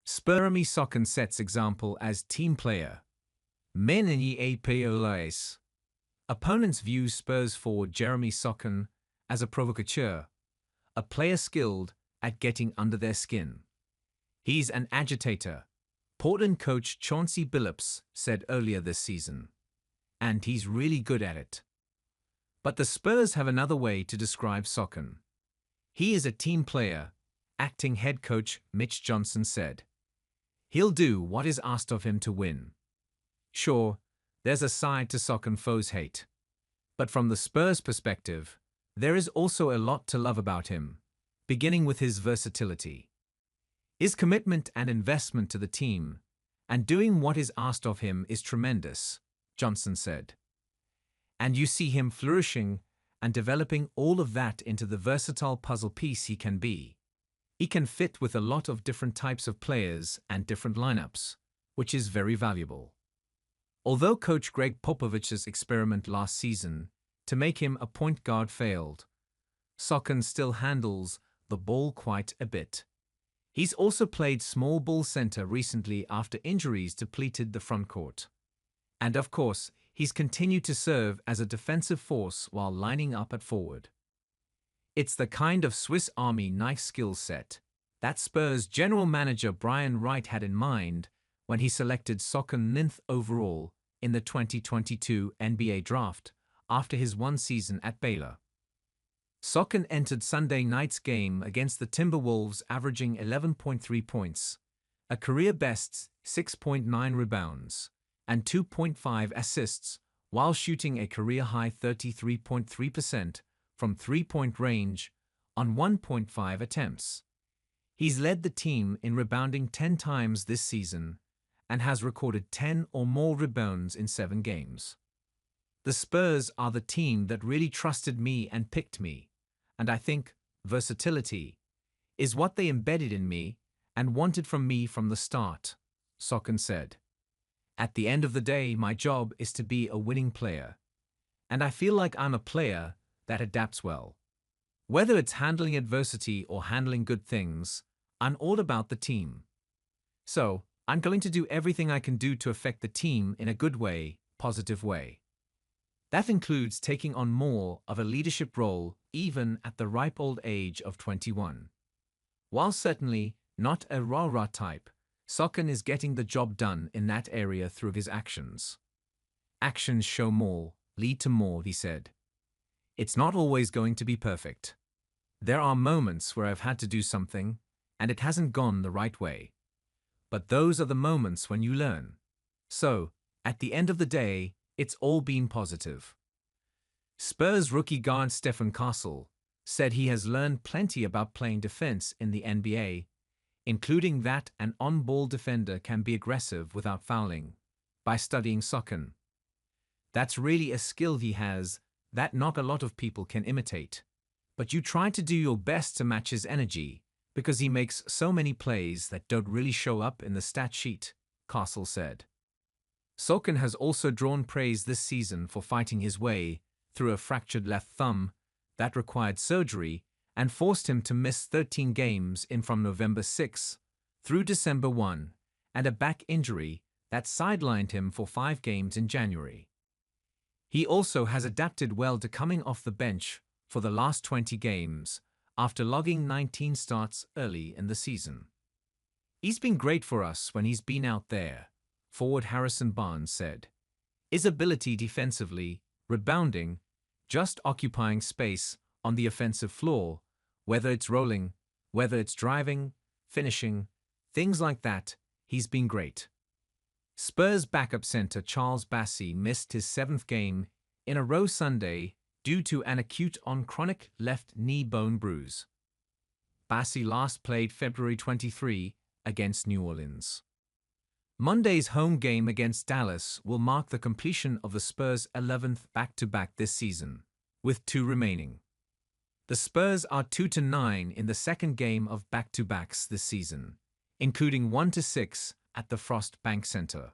Spurs Jeremy Sochan sets example as team player. Men in APOLAS. Opponents view Spurs forward Jeremy Sochan as a provocateur, a player skilled at getting under their skin. He's an agitator, Portland coach Chauncey Billups said earlier this season. And he's really good at it. But the Spurs have another way to describe Sochan. He is a team player, acting head coach Mitch Johnson said. He'll do what is asked of him to win. Sure, there's a side to Sochan foes hate. But from the Spurs' perspective, there is also a lot to love about him, beginning with his versatility. His commitment and investment to the team, and doing what is asked of him is tremendous, Johnson said. And you see him flourishing and developing all of that into the versatile puzzle piece he can be. He can fit with a lot of different types of players and different lineups, which is very valuable. Although coach Gregg Popovich's experiment last season to make him a point guard failed, Sochan still handles the ball quite a bit. He's also played small ball center recently after injuries depleted the frontcourt. And of course, he's continued to serve as a defensive force while lining up at forward. It's the kind of Swiss Army knife skill set that Spurs general manager Brian Wright had in mind when he selected Sochan 9th overall in the 2022 NBA draft after his one season at Baylor. Sochan entered Sunday night's game against the Timberwolves averaging 11.3 points, a career-best 6.9 rebounds, and 2.5 assists while shooting a career-high 33.3% from three-point range on 1.5 attempts. He's led the team in rebounding 10 times this season and has recorded 10 or more rebounds in 7 games. The Spurs are the team that really trusted me and picked me, and I think versatility is what they embedded in me and wanted from me from the start, Sochan said. At the end of the day, my job is to be a winning player, and I feel like I'm a player that adapts well. Whether it's handling adversity or handling good things, I'm all about the team. So, I'm going to do everything I can do to affect the team in a good way, positive way. That includes taking on more of a leadership role even at the ripe old age of 21. While certainly not a rah-rah type, Sochan is getting the job done in that area through his actions. Actions show more, lead to more, he said. It's not always going to be perfect. There are moments where I've had to do something, and it hasn't gone the right way. But those are the moments when you learn. So, at the end of the day, it's all been positive. Spurs rookie guard Stephen Castle said he has learned plenty about playing defense in the NBA, including that an on-ball defender can be aggressive without fouling, by studying Sochan. That's really a skill he has that not a lot of people can imitate. But you try to do your best to match his energy because he makes so many plays that don't really show up in the stat sheet, Castle said. Sochan has also drawn praise this season for fighting his way through a fractured left thumb that required surgery and forced him to miss 13 games in from November 6 through December 1, and a back injury that sidelined him for 5 games in January. He also has adapted well to coming off the bench for the last 20 games after logging 19 starts early in the season. He's been great for us when he's been out there, forward Harrison Barnes said. His ability defensively, rebounding, just occupying space on the offensive floor, whether it's rolling, whether it's driving, finishing, things like that, he's been great. Spurs backup center Charles Bassey missed his 7th game in a row Sunday due to an acute on chronic left knee bone bruise. Bassey last played February 23 against New Orleans. Monday's home game against Dallas will mark the completion of the Spurs' 11th back-to-back this season, with 2 remaining. The Spurs are 2-9 in the second game of back-to-backs this season, including 1-6 at the Frost Bank Center.